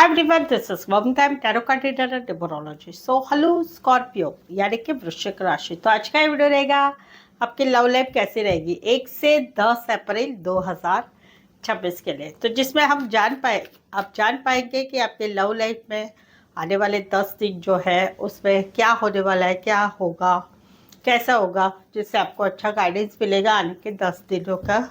Hi everyone, this is Mom Tarot Card Reader and Numerologist. So hello Scorpio यानी कि वृश्चिक राशि। तो आज का ये वीडियो रहेगा आपकी लव लाइफ कैसी रहेगी 1 से 10 अप्रैल 2026 के लिए। तो जिसमें हम आप जान पाएंगे कि आपके लव लाइफ में आने वाले 10 दिन जो है उसमें क्या होने वाला है, क्या होगा, कैसा होगा, जिससे आपको अच्छा गाइडेंस मिलेगा। आने के 10 दिनों का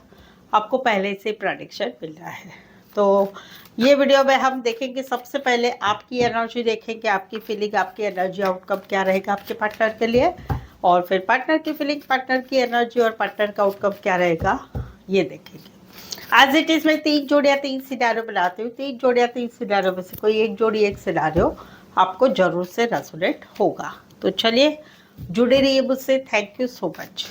आपको पहले से प्रेडिक्शन मिल रहा है। तो ये वीडियो में हम देखेंगे, सबसे पहले आपकी एनर्जी देखेंगे, आपकी फीलिंग, आपकी एनर्जी आउटकम क्या रहेगा आपके पार्टनर के लिए, और फिर पार्टनर की फीलिंग, पार्टनर की एनर्जी और पार्टनर का आउटकम क्या रहेगा ये देखेंगे। एज इट इज मैं 3 जोड़ियाँ 3 सिनारियो बनाती हूँ। 3 जोड़ियाँ 3 सिनारियो में से कोई एक जोड़ी एक सिनारियो आपको जरूर से रेजोनेट होगा। तो चलिए जुड़े रहिए मुझसे। Thank you so much.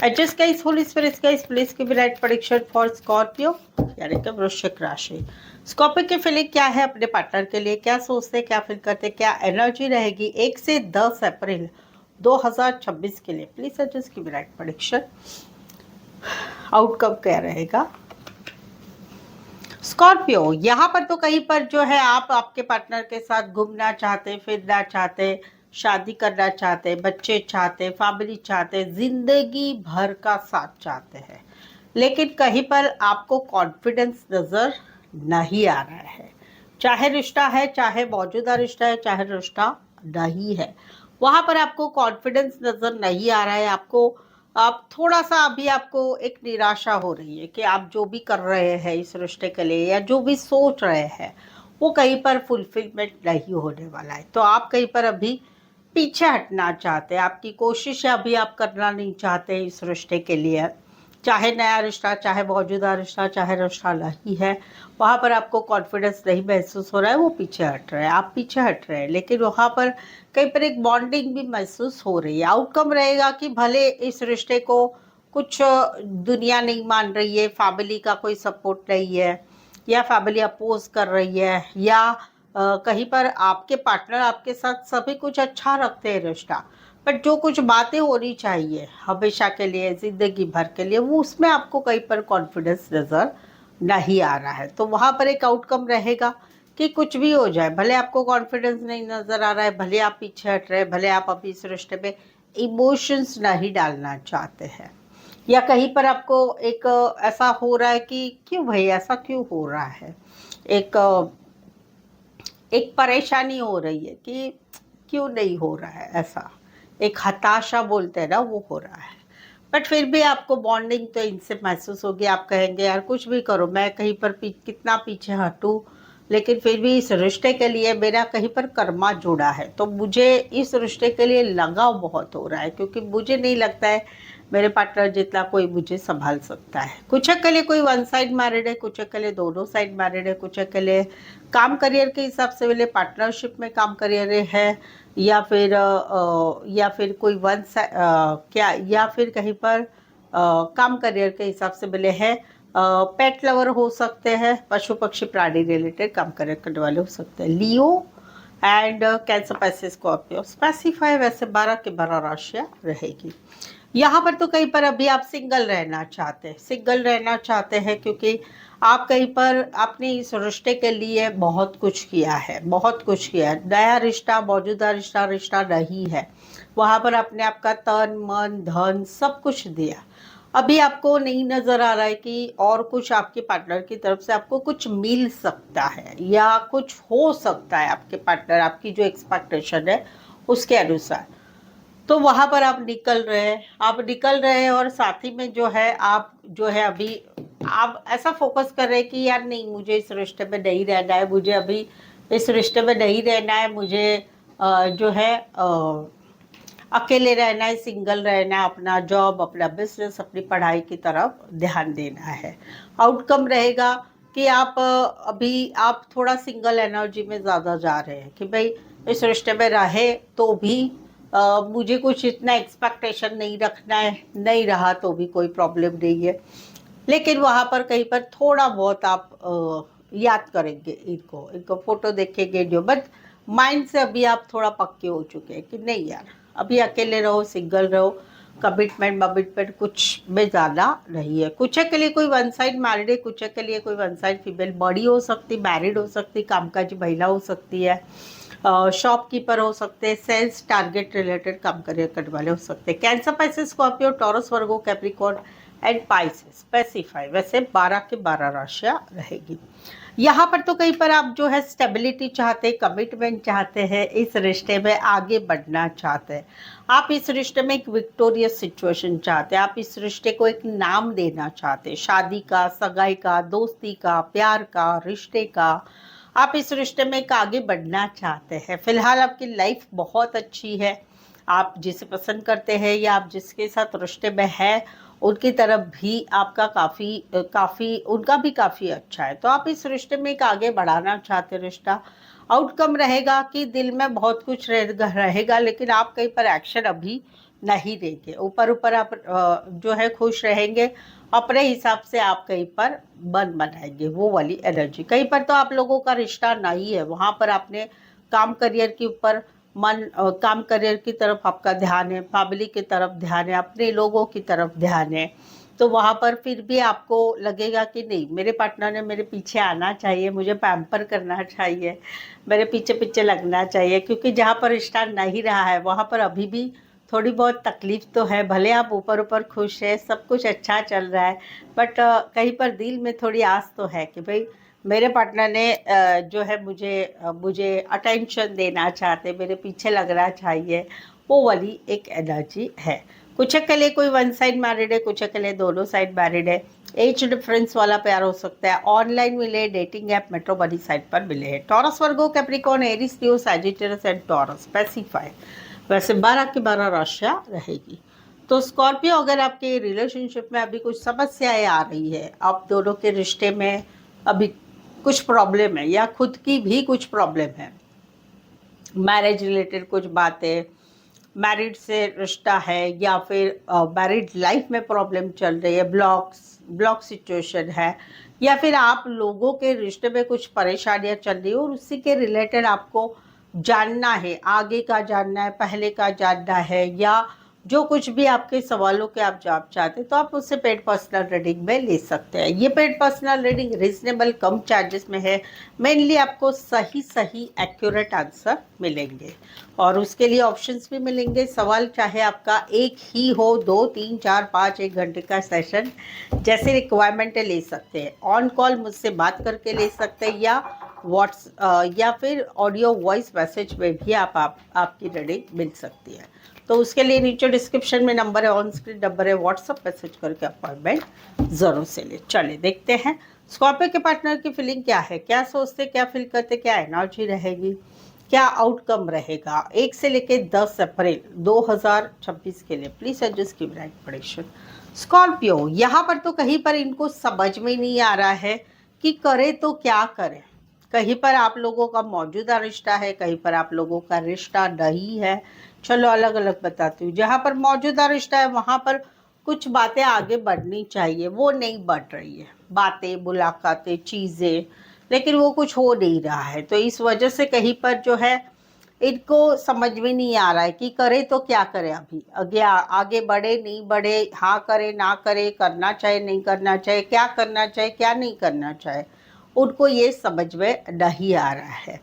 Adjust guys, holy spirits guys, please give right prediction for Scorpio यानी कि वृश्चिक राशि। स्कॉर्पियो की फीलिंग क्या है अपने पार्टनर के लिए, क्या सोचते, क्या फील करते, क्या एनर्जी रहेगी 1 से 10 अप्रैल 2026 के लिए। Please adjust give right prediction, outcome क्या रहेगा। स्कॉर्पियो यहाँ पर तो कहीं पर जो है आप आपके पार्टनर के साथ घूमना चाहते, फिरना चाहते, शादी करना चाहते, बच्चे चाहते, फैमिली चाहते, जिंदगी भर का साथ चाहते हैं, लेकिन कहीं पर आपको कॉन्फिडेंस नजर नहीं आ रहा है। चाहे रिश्ता है, चाहे मौजूदा रिश्ता है, चाहे रिश्ता नहीं है, वहां पर आपको कॉन्फिडेंस नजर नहीं आ रहा है। आप थोड़ा सा अभी आपको एक निराशा हो रही है कि आप जो भी कर रहे हैं इस रिश्ते के लिए या जो भी सोच रहे हैं वो कहीं पर फुलफिलमेंट नहीं होने वाला है। तो आप कहीं पर अभी पीछे हटना चाहते हैं, आपकी कोशिश अभी आप करना नहीं चाहते इस रिश्ते के लिए। चाहे नया रिश्ता, चाहे मौजूदा रिश्ता, चाहे रिश्ता नहीं है, वहाँ पर आपको कॉन्फिडेंस नहीं महसूस हो रहा है, वो पीछे हट रहे हैं, आप पीछे हट रहे हैं, लेकिन वहाँ पर कहीं पर एक बॉन्डिंग भी महसूस हो रही है। आउटकम रहेगा कि भले इस रिश्ते को कुछ दुनिया नहीं मान रही है, फैमिली का कोई सपोर्ट नहीं है, या फैमिली अपोज कर रही है, या कहीं पर आपके पार्टनर आपके साथ सभी कुछ अच्छा रखते हैं रिश्ता, बट जो कुछ बातें होनी चाहिए हमेशा के लिए, जिंदगी भर के लिए, वो उसमें आपको कहीं पर कॉन्फिडेंस नजर नहीं आ रहा है। तो वहाँ पर एक आउटकम रहेगा कि कुछ भी हो जाए, भले आपको कॉन्फिडेंस नहीं नजर आ रहा है, भले आप पीछे हट रहे हैं, भले आप अभी इस रिश्ते में इमोशंस नहीं डालना चाहते हैं, या कहीं पर आपको एक ऐसा हो रहा है कि क्यों भाई ऐसा क्यों हो रहा है, एक एक परेशानी हो रही है कि क्यों नहीं हो रहा है, ऐसा एक हताशा बोलते हैं ना, वो हो रहा है। बट फिर भी आपको बॉन्डिंग तो इनसे महसूस होगी। आप कहेंगे यार कुछ भी करो, मैं कहीं पर कितना पीछे हटूं, लेकिन फिर भी इस रिश्ते के लिए मेरा कहीं पर कर्मा जुड़ा है, तो मुझे इस रिश्ते के लिए लगाव बहुत हो रहा है, क्योंकि मुझे नहीं लगता है मेरे पार्टनर जितना कोई मुझे संभाल सकता है। कुछ के लिए कोई वन साइड मैरिड है, कुछ के लिए दोनों साइड मैरिड है, कुछ के लिए काम करियर के हिसाब से वाले पार्टनरशिप में काम करियर है, या फिर कोई क्या, या फिर कहीं पर काम करियर के हिसाब से मिले हैं। पेट लवर हो सकते हैं, पशु पक्षी प्राणी रिलेटेड काम करियर करने वाले हो सकते हैं। लियो एंड कैंसर, पैसे, स्कॉर्पियो स्पेसिफाई वैसे 12 के 12 राशियां रहेगी। यहाँ पर तो कहीं पर अभी आप सिंगल रहना चाहते हैं, क्योंकि आप कहीं पर आपने इस रिश्ते के लिए बहुत कुछ किया है, नया रिश्ता, मौजूदा रिश्ता रिश्ता नहीं है, वहाँ पर आपने आपका तन मन धन सब कुछ दिया। अभी आपको नहीं नजर आ रहा है कि और कुछ आपके पार्टनर की तरफ से आपको कुछ मिल सकता है या कुछ हो सकता है, आपके पार्टनर आपकी जो एक्सपेक्टेशन है उसके अनुसार। तो वहां पर आप निकल रहे हैं, और साथ ही में जो है आप जो है अभी आप ऐसा फोकस कर रहे हैं कि यार नहीं, मुझे इस रिश्ते में नहीं रहना है, मुझे अभी इस रिश्ते में नहीं रहना है, मुझे जो है अकेले रहना है, सिंगल रहना है, अपना जॉब, अपना बिजनेस, अपनी पढ़ाई की तरफ ध्यान देना है। आउटकम रहेगा कि अभी आप थोड़ा सिंगल एनर्जी में ज़्यादा जा रहे हैं कि भाई इस रिश्ते में रहे तो भी मुझे कुछ इतना एक्सपेक्टेशन नहीं रखना है, नहीं रहा तो भी कोई प्रॉब्लम नहीं है, लेकिन वहाँ पर कहीं पर थोड़ा बहुत आप याद करेंगे इनको फोटो देखेंगे जो, बट माइंड से अभी आप थोड़ा पक्के हो चुके हैं कि नहीं यार, अभी अकेले रहो, सिंगल रहो, कमिटमेंट कुछ में ज़्यादा नहीं है। कुछ के लिए कोई वन साइड मैरिड है, कुछ के लिए कोई वन साइड फीमेल बड़ी हो सकती, मैरिड हो सकती, कामकाजी महिला हो सकती है, शॉपकीपर हो सकते हैं, सेल्स टारगेट रिलेटेड काम करने वाले हो सकते हैं। Cancer, Pisces, Scorpio, taurus, Virgo, Capricorn and Pisces specify. वैसे 12 के 12 राशियाँ रहेगी। यहाँ पर तो कहीं पर आप जो है स्टेबिलिटी चाहते हैं, कमिटमेंट चाहते हैं, इस रिश्ते में आगे बढ़ना चाहते हैं, आप इस रिश्ते में एक विक्टोरियस सिचुएशन चाहते हैं, आप इस रिश्ते को एक नाम देना चाहते हैं, शादी का, सगाई का, दोस्ती का, प्यार का, रिश्ते का, आप इस रिश्ते में एक आगे बढ़ना चाहते हैं। फिलहाल आपकी लाइफ बहुत अच्छी है, आप जिसे पसंद करते हैं या आप जिसके साथ रिश्ते में है उनकी तरफ भी आपका उनका भी काफ़ी अच्छा है। तो आप इस रिश्ते में एक आगे बढ़ाना चाहते रिश्ता। आउटकम रहेगा कि दिल में बहुत कुछ रहेगा, लेकिन आप कहीं पर एक्शन अभी नहीं देंगे। ऊपर ऊपर आप जो है खुश रहेंगे, अपने हिसाब से आप कहीं पर मन बनाएंगे, वो वाली एनर्जी। कहीं पर तो आप लोगों का रिश्ता नहीं है, वहाँ पर आपने काम करियर के ऊपर काम करियर की तरफ आपका ध्यान है, फैमिली की तरफ ध्यान है, अपने लोगों की तरफ ध्यान है। तो वहाँ पर फिर भी आपको लगेगा कि नहीं, मेरे पार्टनर ने मेरे पीछे आना चाहिए, मुझे पैम्पर करना चाहिए, मेरे पीछे पीछे लगना चाहिए। क्योंकि जहाँ पर रिश्ता नहीं रहा है वहाँ पर अभी भी थोड़ी बहुत तकलीफ तो है। भले आप ऊपर ऊपर खुश है, सब कुछ अच्छा चल रहा है, बट कहीं पर दिल में थोड़ी आस तो है कि भाई मेरे पार्टनर ने जो है मुझे अटेंशन देना चाहते, मेरे पीछे लगना चाहिए, वो वाली एक एनर्जी है। कुछ के लिए कोई वन साइड मैरिड है, कुछ के लिए दोनों साइड मैरिड है। एज डिफरेंस वाला प्यार हो सकता है, ऑनलाइन मिले, डेटिंग ऐप, मेट्रोमनी साइट पर मिले हैं। Taurus, Virgo, Capricorn, Aries, Leo, Sagittarius and taurus specify. वैसे 12 की 12 राशियाँ रहेगी। तो स्कॉर्पियो, अगर आपके रिलेशनशिप में अभी कुछ समस्याएं आ रही है, आप दोनों के रिश्ते में अभी कुछ प्रॉब्लम है या खुद की भी कुछ प्रॉब्लम है, मैरिज रिलेटेड कुछ बातें, मैरिड से रिश्ता है या फिर मैरिड लाइफ में प्रॉब्लम चल रही है, ब्लॉक सिचुएशन है, या फिर आप लोगों के रिश्ते में कुछ परेशानियां चल रही है और उसी के रिलेटेड आपको जानना है, आगे का जानना है, पहले का जानना है, या जो कुछ भी आपके सवालों के आप जवाब चाहते हैं, तो आप उससे पेड पर्सनल रीडिंग में ले सकते हैं। ये पेड पर्सनल रीडिंग रीजनेबल कम चार्जेस में है। मेनली आपको सही एक्यूरेट आंसर मिलेंगे और उसके लिए ऑप्शंस भी मिलेंगे। सवाल चाहे आपका एक ही हो, 2, 3, 4, 5, 1 घंटे का सेशन जैसे रिक्वायरमेंट है ले सकते हैं। ऑन कॉल मुझसे बात करके ले सकते हैं या फिर ऑडियो वॉइस मैसेज में भी आपकी रीडिंग मिल सकती है। तो उसके लिए नीचे डिस्क्रिप्शन में नंबर है, ऑन स्क्रीन नंबर है, व्हाट्सअप मैसेज करके अपॉइंटमेंट ज़रूर से ले। चलिए देखते हैं स्कॉर्पियो के पार्टनर की फीलिंग क्या है, क्या सोचते, क्या फील करते, क्या एनर्जी रहेगी, क्या आउटकम रहेगा 1 से लेकर 10 अप्रैल 2026 के लिए। Please adjust give right prediction. Scorpio, यहाँ पर तो कहीं पर इनको समझ में नहीं आ रहा है कि करे तो क्या करे। कहीं पर आप लोगों का मौजूदा रिश्ता है, कहीं पर आप लोगों का रिश्ता नहीं है। चलो अलग अलग बताती हूँ। जहाँ पर मौजूदा रिश्ता है वहाँ पर कुछ बातें आगे बढ़नी चाहिए, वो नहीं बढ़ रही है, बातें, मुलाकातें, चीज़ें, लेकिन वो कुछ हो नहीं रहा है। तो इस वजह से कहीं पर जो है इनको समझ में नहीं आ रहा है कि करे तो क्या करे। अभी आगे बढ़े नहीं बढ़े, हाँ करे ना करे, करना चाहे नहीं करना चाहे, क्या करना चाहे क्या नहीं करना चाहे, उनको ये समझ में नहीं आ रहा है।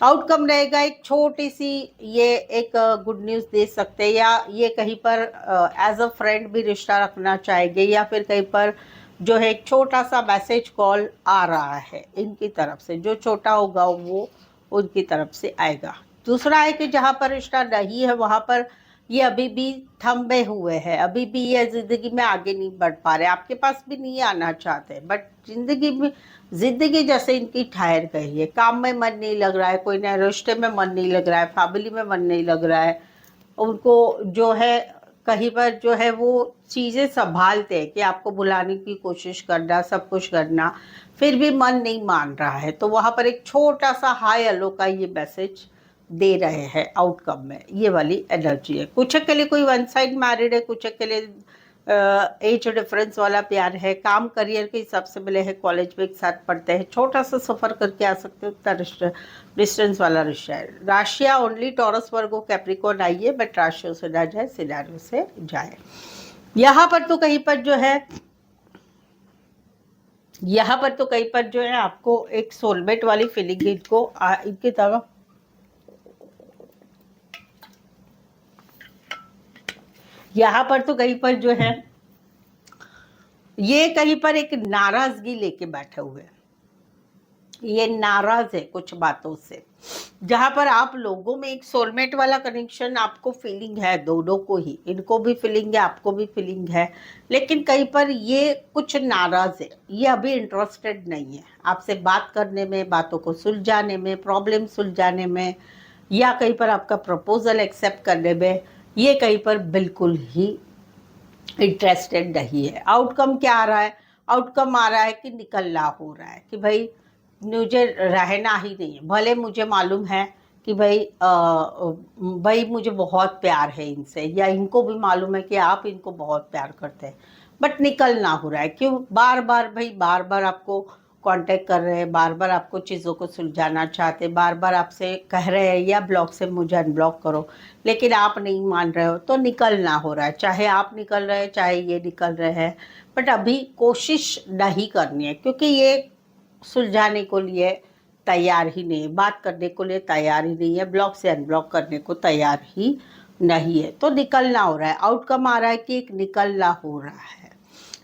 आउटकम रहेगा एक छोटी सी, ये एक गुड न्यूज़ दे सकते हैं, या ये कहीं पर एज अ फ्रेंड भी रिश्ता रखना चाहेंगे, या फिर कहीं पर जो है एक छोटा सा मैसेज कॉल आ रहा है इनकी तरफ से। जो छोटा होगा वो उनकी तरफ से आएगा। दूसरा है कि जहाँ पर रिश्ता नहीं है वहाँ पर ये अभी भी थंबे हुए हैं, अभी भी ये ज़िंदगी में आगे नहीं बढ़ पा रहे, आपके पास भी नहीं आना चाहते, बट ज़िंदगी जैसे इनकी ठहर गई है। काम में मन नहीं लग रहा है, कोई नए रिश्ते में मन नहीं लग रहा है, फैमिली में मन नहीं लग रहा है। उनको जो है कहीं पर जो है वो चीज़ें संभालते हैं कि आपको बुलाने की कोशिश करना, सब कुछ करना, फिर भी मन नहीं मान रहा है। तो वहाँ पर एक छोटा सा हाय हेलो का ये मैसेज दे रहे हैं आउटकम में, ये वाली एनर्जी है। कुछ के लिए कोई वन साइड मैरिड है, कुछ के लिए एज डिफरेंस वाला प्यार है। काम करियर के हिसाब से मिले हैं, कॉलेज में एक साथ पढ़ते हैं, छोटा सा सफर करके आ सकते हो, उतना डिस्टेंस वाला रिश्ता है। राशियाँ ओनली टॉरस वर्गो कैप्रिकॉर्न आई है, बट राशियों से ना जाए, सिनारियों से जाए। यहाँ पर तो कहीं पर जो है आपको एक सोलमेट वाली फीलिंग इनको इनकी तरह यहाँ पर तो कहीं पर जो है ये कहीं पर एक नाराजगी लेके बैठे हुए हैं। ये नाराज है कुछ बातों से, जहां पर आप लोगों में एक सोलमेट वाला कनेक्शन आपको फीलिंग है, दोनों को ही, इनको भी फीलिंग है, आपको भी फीलिंग है, लेकिन कहीं पर ये कुछ नाराज है। ये अभी इंटरेस्टेड नहीं है आपसे बात करने में, बातों को सुलझाने में, प्रॉब्लम सुलझाने में, या कहीं पर आपका प्रपोजल एक्सेप्ट करने में ये कहीं पर बिल्कुल ही इंटरेस्टेड नहीं है। आउटकम क्या आ रहा है? आउटकम आ रहा है कि निकलना हो रहा है कि भाई मुझे रहना ही नहीं है। भले मुझे मालूम है कि भाई मुझे बहुत प्यार है इनसे, या इनको भी मालूम है कि आप इनको बहुत प्यार करते हैं, बट निकलना हो रहा है। क्यों? बार बार आपको कांटेक्ट कर रहे हैं, बार बार आपको चीज़ों को सुलझाना चाहते हैं, बार बार आपसे कह रहे हैं या ब्लॉक से मुझे अनब्लॉक करो, लेकिन आप नहीं मान रहे हो, तो निकलना हो रहा है। चाहे आप निकल रहे हैं, चाहे ये निकल रहे हैं, बट अभी कोशिश नहीं करनी है, क्योंकि ये सुलझाने को लिए तैयार ही नहीं है, बात करने को लिए तैयार ही नहीं है, ब्लॉक से अनब्लॉक करने को तैयार ही नहीं है, तो निकलना हो रहा है। आउटकम आ रहा है कि एक निकलना हो रहा है।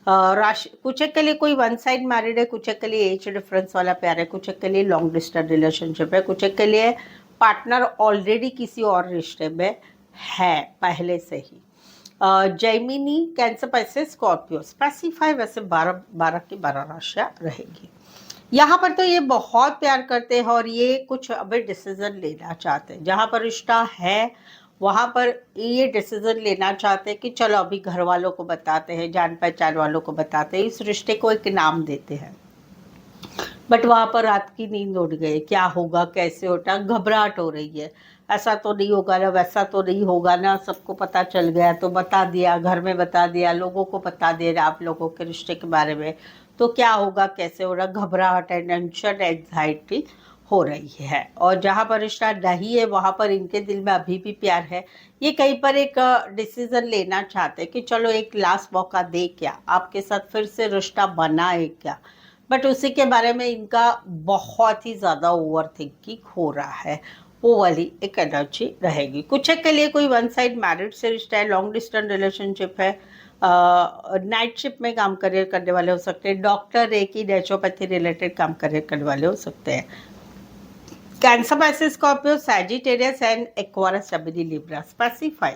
राशि कुछ एक के लिए कोई वन साइड मैरिड है, कुछ एक के लिए एज डिफरेंस वाला प्यार है, कुछ एक के लिए लॉन्ग डिस्टेंस रिलेशनशिप है, कुछ एक के लिए पार्टनर ऑलरेडी किसी और रिश्ते में है पहले से ही। Gemini, Cancer, Pisces, Scorpio, specify वैसे 12 की 12 राशियाँ रहेगी। यहाँ पर तो ये बहुत प्यार करते हैं और ये कुछ अभी डिसीजन लेना चाहते हैं। जहाँ पर रिश्ता है वहाँ पर ये डिसीजन लेना चाहते हैं कि चलो अभी घर वालों को बताते हैं, जान पहचान वालों को बताते हैं, इस रिश्ते को एक नाम देते हैं, बट वहाँ पर रात की नींद उड़ गई। क्या होगा, कैसे होगा, घबराहट हो रही है। ऐसा तो नहीं होगा ना, वैसा तो नहीं होगा ना, सबको पता चल गया तो बता दिया, घर में बता दिया, लोगों को बता दिया आप लोगों के रिश्ते के बारे में, तो क्या होगा, कैसे होगा, घबराहट, टेंशन, एंग्जाइटी हो रही है। और जहाँ पर रिश्ता नहीं है वहाँ पर इनके दिल में अभी भी प्यार है। ये कहीं पर एक डिसीजन लेना चाहते हैं कि चलो एक लास्ट मौका दे, क्या आपके साथ फिर से रिश्ता बनाए क्या, बट उसी के बारे में इनका बहुत ही ज़्यादा ओवर थिंकिंग हो रहा है। वो वाली एक एनर्जी रहेगी। कुछ के लिए कोई वन साइड मैरिड से रिश्ता है, लॉन्ग डिस्टेंस रिलेशनशिप है, नाइट शिफ्ट में काम करियर करने वाले हो सकते हैं, डॉक्टर, रेकी, नेचुरोपैथी रिलेटेड काम करियर करने वाले हो सकते हैं। Cancer, Pisces, Scorpio, Sagittarius and Aquarius, जमिनी, लिब्रा, स्पेसिफाई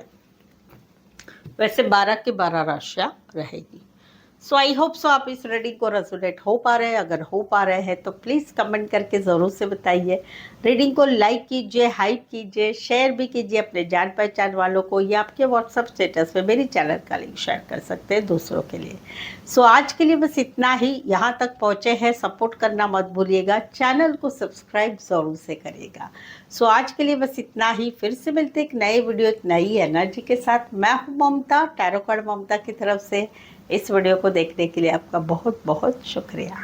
वैसे 12 की 12 राशियाँ रहेगी। सो आई होप सो आप इस रीडिंग को रेजोनेट हो पा रहे हैं। अगर हो पा रहे हैं तो प्लीज़ कमेंट करके ज़रूर से बताइए। रीडिंग को लाइक कीजिए, हाइप कीजिए, शेयर भी कीजिए अपने जान पहचान वालों को, या आपके व्हाट्सएप स्टेटस पे मेरी चैनल का लिंक शेयर कर सकते हैं दूसरों के लिए। सो आज के लिए बस इतना ही। यहाँ तक पहुँचे हैं, सपोर्ट करना मत भूलिएगा, चैनल को सब्सक्राइब ज़रूर से करिएगा। सो आज के लिए बस इतना ही। फिर से मिलते एक नए वीडियो, एक नई एनर्जी के साथ। मैं हूँ ममता, टैरो कार्ड ममता की तरफ से। इस वीडियो को देखने के लिए आपका बहुत बहुत शुक्रिया।